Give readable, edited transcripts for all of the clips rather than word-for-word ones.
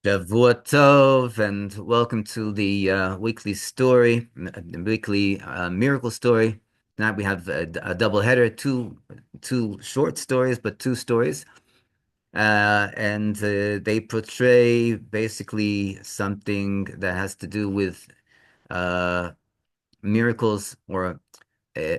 Shavua Tov, and welcome to the weekly story, the weekly miracle story. Tonight we have a double header, two short stories, but two stories, and they portray basically something that has to do with uh, miracles or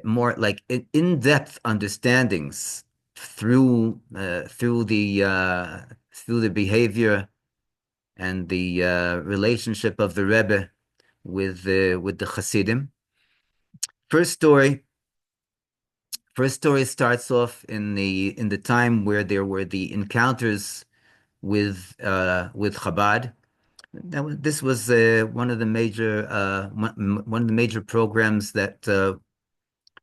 more like in-depth understandings through the behavior and the relationship of the Rebbe with the Hasidim. First story, first story starts off in the time where there were the encounters with Chabad. This was one of the major programs that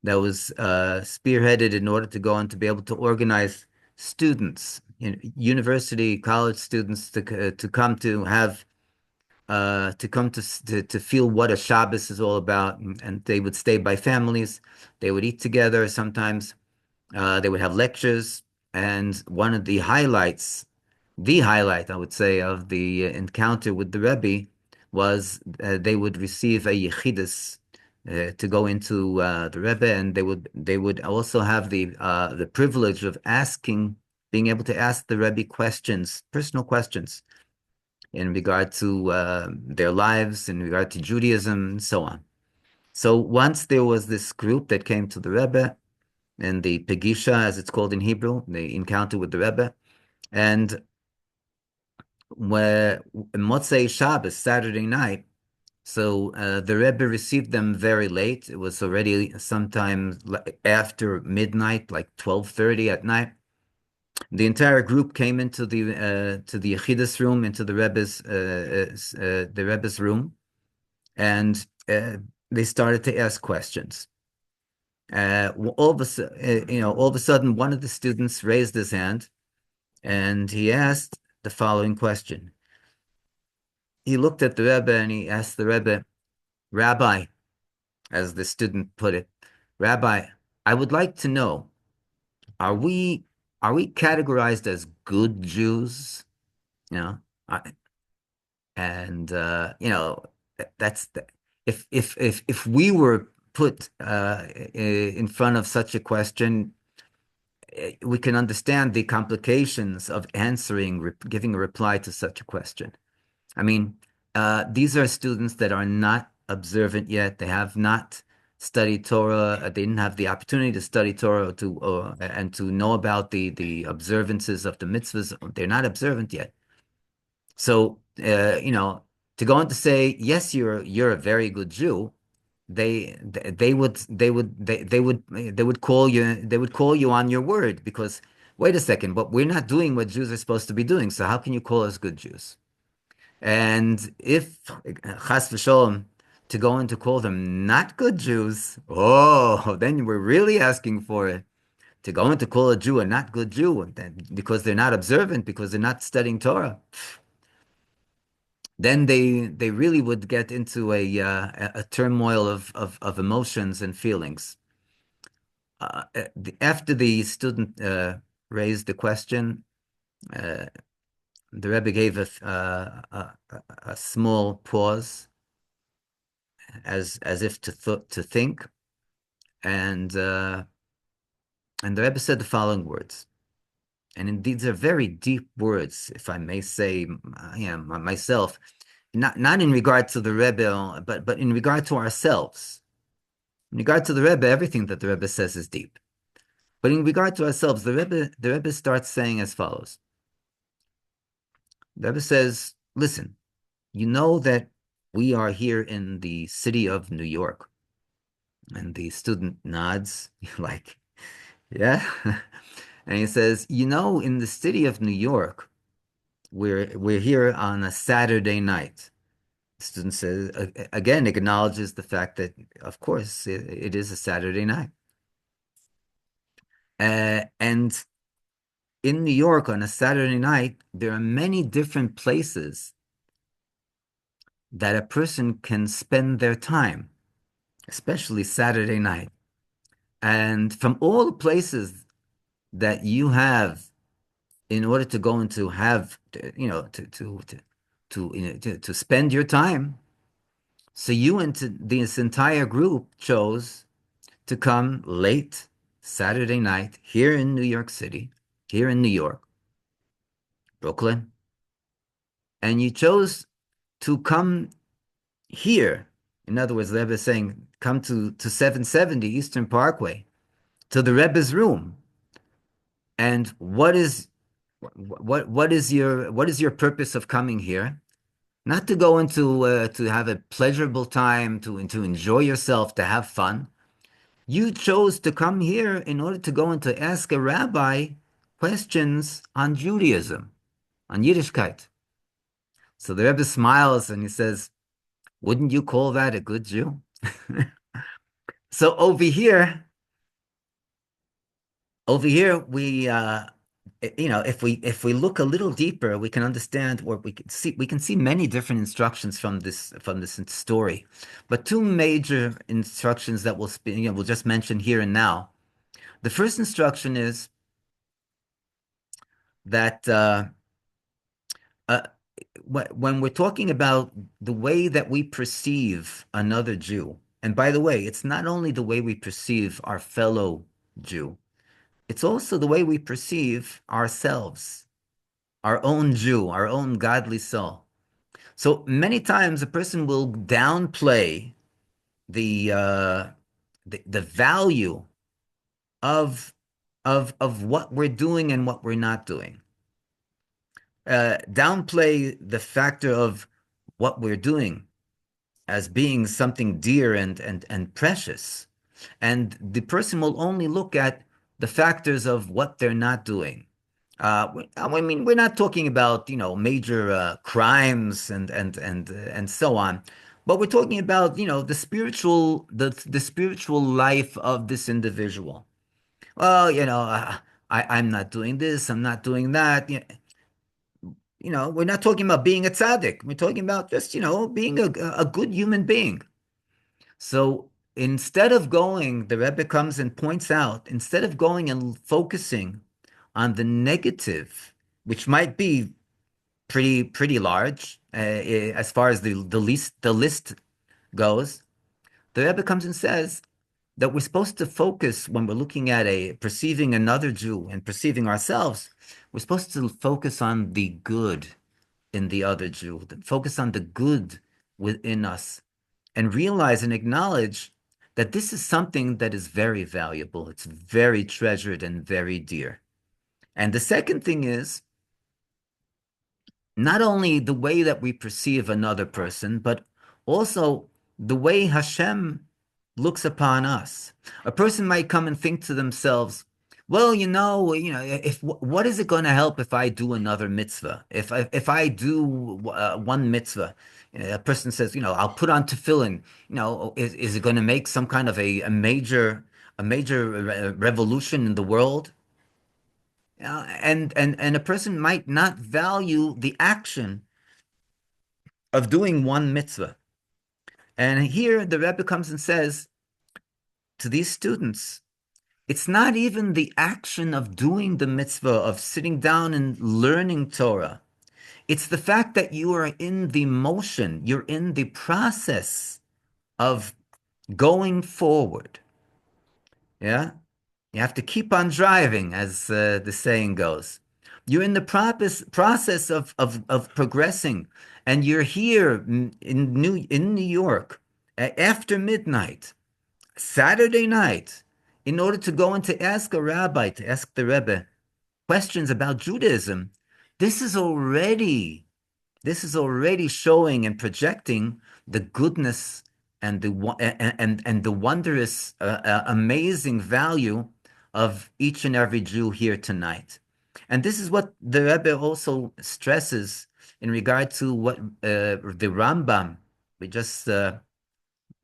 was spearheaded in order to go on to be able to organize students, university, college students to come to have to come to feel what a Shabbos is all about, and they would stay by families. They would eat together. Sometimes they would have lectures, and one of the highlight, I would say, of the encounter with the Rebbe was they would receive a yechidus to go into the Rebbe, and they would also have the privilege of being able to ask the Rebbe questions, personal questions in regard to their lives, in regard to Judaism, and so on. So once there was this group that came to the Rebbe, and the Pegisha, as it's called in Hebrew, the encounter with the Rebbe, and where Motzei Shabbos, Saturday night, so the Rebbe received them very late. It was already sometime after midnight, like 12:30 at night. The entire group came into the Yechidus room, into the Rebbe's room, and they started to ask questions. All of a sudden, one of the students raised his hand, and he asked the following question. He looked at the Rebbe and he asked the Rebbe, "Rabbi," as the student put it, "Rabbi, I would like to know, are we are we categorized as good Jews?" You know, I, and that's the, if we were put in front of such a question, we can understand the complications of giving a reply to such a question. I mean, these are students that are not observant yet. They have not studied Torah. They didn't have the opportunity to study Torah and to know about the observances of the mitzvahs. They're not observant yet. So, to go on to say, yes, you're a very good Jew, they would call you on your word, because wait a second, but we're not doing what Jews are supposed to be doing. So how can you call us good Jews? And if chas v'sholom, to go on to call them not good Jews, oh, then we're really asking for it. To go on to call a Jew a not good Jew because they're not observant, because they're not studying Torah, then they really would get into a turmoil of emotions and feelings. After the student raised the question, uh, the Rebbe gave a small pause, as if to think, and uh, and the Rebbe said the following words, and indeed they're very deep words, if I may say, myself, not in regard to the Rebbe, but in regard to ourselves. In regard to the Rebbe, everything that the Rebbe says is deep. But in regard to ourselves, the Rebbe starts saying as follows. The Rebbe says, listen, you know that we are here in the city of New York. And the student nods, like, yeah. And he says, in the city of New York, we're here on a Saturday night. The student says, again, acknowledges the fact that, of course, it is a Saturday night. And in New York on a Saturday night, there are many different places that a person can spend their time, especially Saturday night. And from all the places that you have in order to go and to have, to spend your time. So you and this entire group chose to come late Saturday night here in New York City, here in New York, Brooklyn, and you chose to come here. In other words, the Rebbe is saying, come to 770 Eastern Parkway, to the Rebbe's room. And what is your purpose of coming here? Not to go into to have a pleasurable time, to enjoy yourself, to have fun. You chose to come here in order to go and to ask a rabbi questions on Judaism, on Yiddishkeit. So the Rebbe smiles and he says, "Wouldn't you call that a good Jew?" So over here, if we look a little deeper, we can understand, or we can see many different instructions from this story. But two major instructions that we'll just mention here and now. The first instruction is that uh, when we're talking about the way that we perceive another Jew, and by the way, it's not only the way we perceive our fellow Jew, it's also the way we perceive ourselves, our own Jew, our own godly soul. So many times a person will downplay the uh, the value of of what we're doing and what we're not doing. Downplay the factor of what we're doing as being something dear and precious. And the person will only look at the factors of what they're not doing. I mean, we're not talking about, major crimes and so on, but we're talking about, the spiritual life of this individual. Well, I'm not doing this, I'm not doing that. We're not talking about being a tzaddik. We're talking about just, being a good human being. So instead of going, the Rebbe comes and points out, instead of going and focusing on the negative, which might be pretty large as far as the list goes, the Rebbe comes and says that we're supposed to focus when we're looking at perceiving another Jew and perceiving ourselves. We're supposed to focus on the good in the other Jew, focus on the good within us, and realize and acknowledge that this is something that is very valuable. It's very treasured and very dear. And the second thing is not only the way that we perceive another person, but also the way Hashem looks upon us. A person might come and think to themselves, well, if what is it going to help if I do another mitzvah? If I do one mitzvah, a person says, I'll put on tefillin. Is it going to make some kind of a major revolution in the world? And a person might not value the action of doing one mitzvah. And here the Rebbe comes and says to these students, it's not even the action of doing the mitzvah, of sitting down and learning Torah. It's the fact that you are in the motion, you're in the process of going forward. Yeah? You have to keep on driving, as the saying goes. You're in the process of progressing, and you're here in New York after midnight, Saturday night, in order to go and to ask a rabbi, to ask the Rebbe questions about Judaism. This is already this is already showing and projecting the goodness and the wondrous, amazing value of each and every Jew here tonight. And this is what the Rebbe also stresses in regard to what the Rambam, we just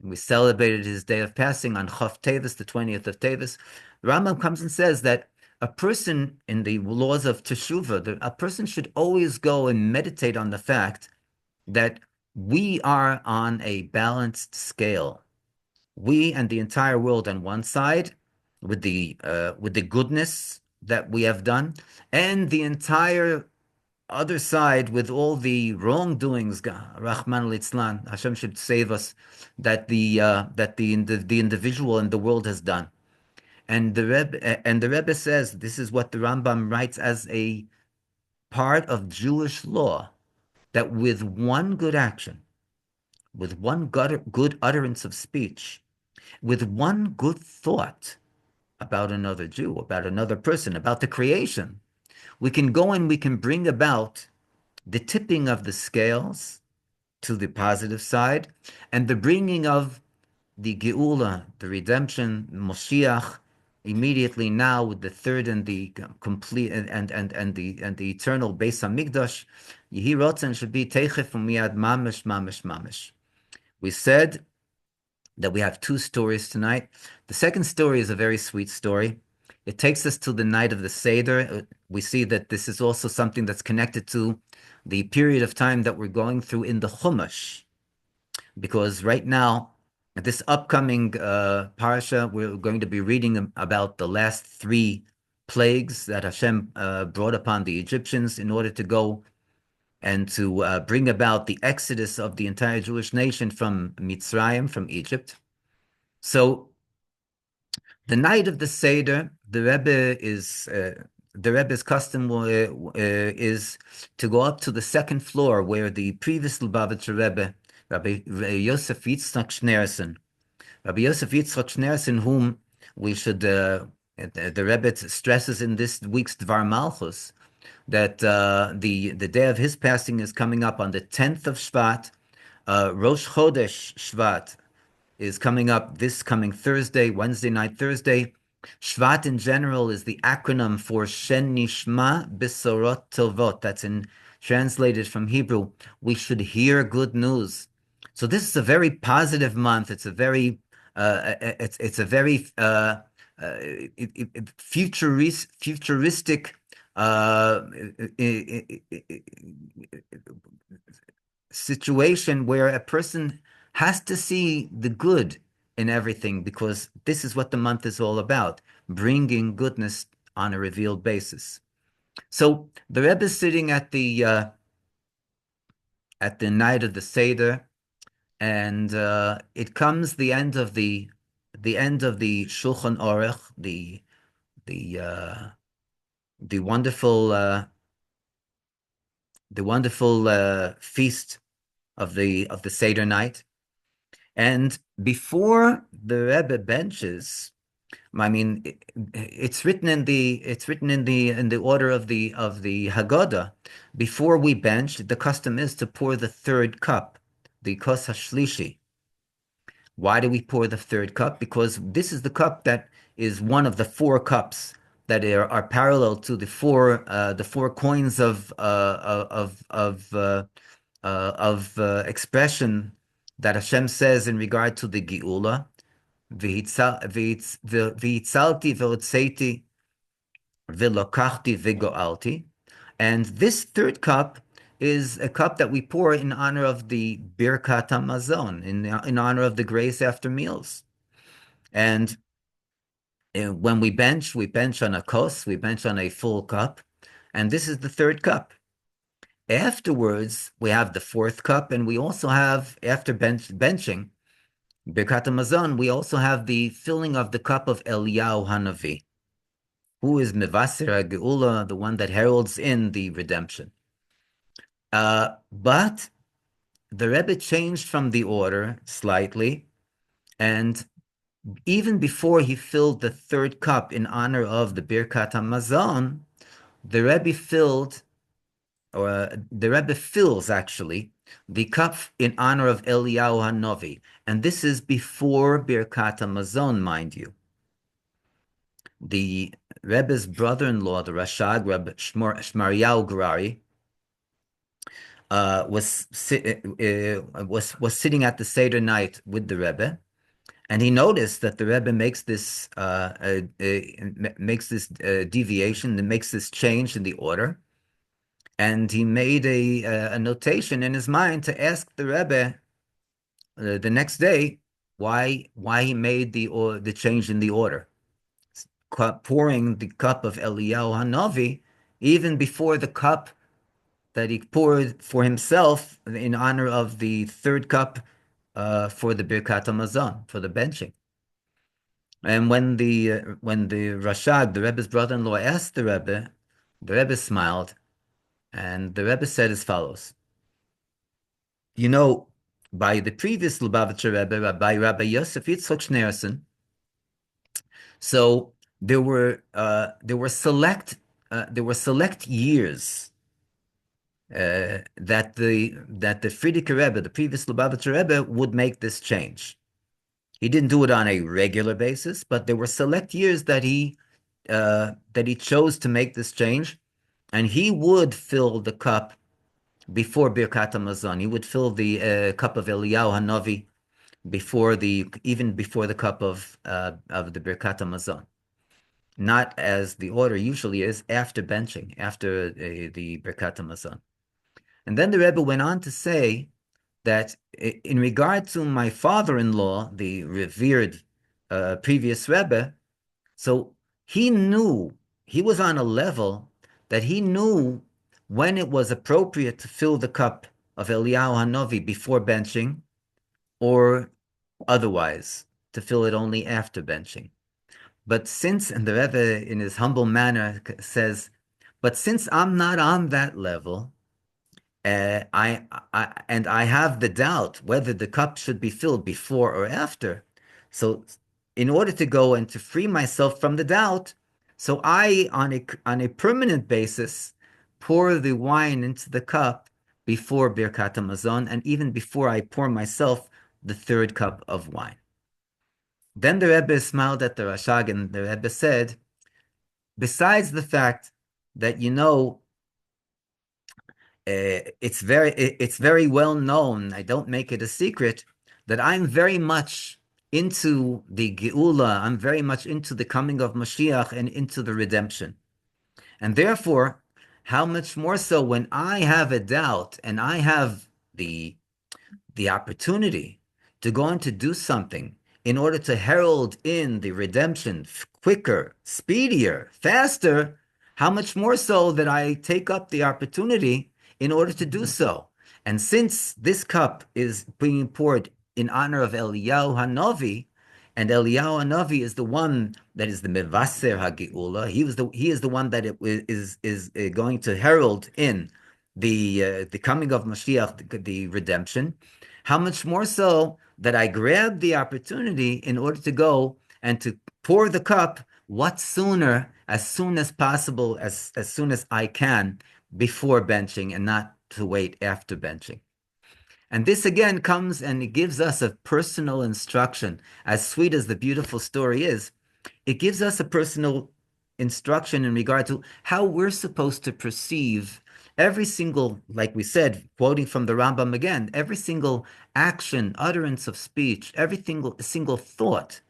we celebrated his day of passing on Chof Teves, the 20th of Teves. The Rambam comes and says that a person in the laws of Teshuvah, a person should always go and meditate on the fact that we are on a balanced scale. We and the entire world on one side, with the goodness that we have done, and the entire other side, with all the wrongdoings, Rahman litzlan, Hashem should save us, that the individual and the world has done. And the Rebbe says this is what the Rambam writes as a part of Jewish law, that with one good action, with one good utterance of speech, with one good thought about another Jew, about another person, about the creation, we can go and we can bring about the tipping of the scales to the positive side and the bringing of the Geula, the redemption, Moshiach, immediately now with the third and the complete and the eternal Beis Hamikdash. Yehi Rotzen should be Teichef Umiyad Mamish Mamish Mamish. We said that we have two stories tonight. The second story is a very sweet story. It takes us to the night of the Seder. We see that this is also something that's connected to the period of time that we're going through in the Chumash, because right now, this upcoming parsha, we're going to be reading about the last three plagues that Hashem brought upon the Egyptians in order to go and to bring about the exodus of the entire Jewish nation from Mitzrayim, from Egypt. So the night of the Seder, the Rebbe's custom is to go up to the second floor where the previous Lubavitcher Rebbe, Rabbi Yosef Yitzchak Schneerson, whom we should, the Rebbe stresses in this week's Dvar Malchus, that the day of his passing is coming up on the 10th of Shvat. Rosh Chodesh Shvat is coming up this coming Thursday, Wednesday night, Thursday. Shvat in general is the acronym for Shen Nishma Besorot Tovot. That's translated from Hebrew. We should hear good news. So this is a very positive month. It's a very futuristic situation where a person has to see the good in everything, because this is what the month is all about, bringing goodness on a revealed basis. So the Rebbe is sitting at the night of the Seder, and it comes the end of the Shulchan Aruch, the wonderful feast of the Seder night. And before the Rebbe benches, I mean, it's written in the order of the Haggadah. Before we bench, the custom is to pour the third cup, the Kos HaShlishi. Why do we pour the third cup? Because this is the cup that is one of the four cups that are parallel to the four coins of expression that Hashem says in regard to the Geula. V'hitzalti v'hotzeti v'lokachti v'go'alti. And this third cup is a cup that we pour in honor of the Birkat HaMazon, in honor of the grace after meals. And when we bench on a kos, we bench on a full cup, and this is the third cup. Afterwards, we have the fourth cup, and we also have, after benching, Birkat HaMazon, we also have the filling of the cup of Eliyahu Hanavi, who is Mevaser HaGeula, the one that heralds in the redemption. But the Rebbe changed from the order slightly, and even before he filled the third cup in honor of the Birkat HaMazon, the Rebbe fills actually the cup in honor of Eliyahu Hanavi, and this is before Birkat HaMazon, mind you. The Rebbe's brother-in-law, the Rashag, Rebbe Shmaryahu Gerari, was sitting at the Seder night with the Rebbe, and he noticed that the Rebbe makes this deviation, and makes this change in the order. And he made a notation in his mind to ask the Rebbe the next day why he made the change in the order, pouring the cup of Eliyahu Hanavi even before the cup that he poured for himself in honor of the third cup for the Birkat Hamazon, for the benching. And when the Rashag, the Rebbe's brother-in-law, asked the Rebbe smiled, and the Rebbe said as follows: You know, by the previous Lubavitcher Rebbe, by Rabbi Yosef Yitzchok Schneerson, so there were select years that the Frierdiker Rebbe, the previous Lubavitcher Rebbe, would make this change. He didn't do it on a regular basis, but there were select years that he chose to make this change, and he would fill the cup before Birkat Hamazon. He would fill the cup of Eliyahu Hanavi even before the cup of the Birkat Hamazon. Not as the order usually is, after benching, after the Birkat Hamazon. And then the Rebbe went on to say that in regard to my father-in-law, the revered previous Rebbe, so he knew, he was on a level that he knew when it was appropriate to fill the cup of Eliyahu Hanavi before benching, or otherwise, to fill it only after benching. But since, and the Rebbe in his humble manner says, but since I'm not on that level, I have the doubt whether the cup should be filled before or after. So, in order to go and to free myself from the doubt, so I, on a permanent basis, pour the wine into the cup before Birkat Hamazon, and even before I pour myself the third cup of wine. Then the Rebbe smiled at the Rashag, and the Rebbe said, besides the fact that it's very well known, I don't make it a secret, that I'm very much into the Geula, I'm very much into the coming of Mashiach and into the redemption. And therefore, how much more so when I have a doubt and I have the opportunity to go and to do something in order to herald in the redemption quicker, speedier, faster, how much more so that I take up the opportunity in order to do so. And since this cup is being poured in honor of Eliyahu Hanavi, and Eliyahu Hanavi is the one that is the Mevaser HaGeula, he is the one that is going to herald in the coming of Mashiach, the redemption. How much more so that I grab the opportunity in order to go and to pour the cup what sooner, as soon as possible, as soon as I can, before benching, and not to wait after benching. And this again comes and it gives us a personal instruction. As sweet as the beautiful story is, it gives us a personal instruction in regard to how we're supposed to perceive every single, like we said, quoting from the Rambam again, every single action, utterance of speech, every single thought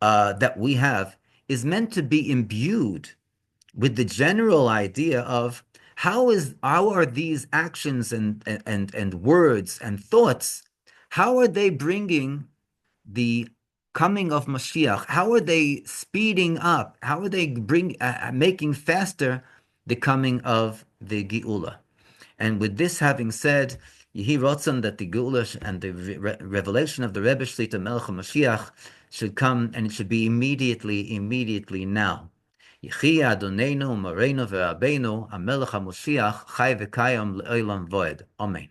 that we have is meant to be imbued with the general idea of how are these actions and words and thoughts, how are they bringing the coming of Mashiach? How are they speeding up? How are they making faster the coming of the Geula? And with this having said, Yehi Ratzon that the Geula and the revelation of the Rebbe Shlita Melech Ha'Moshiach should come, and it should be immediately now. Yehi Adonenu Moreinu ve'Rabbeinu HaMelech HaMoshiach Chai v'Kayam le'olam voed. Amen.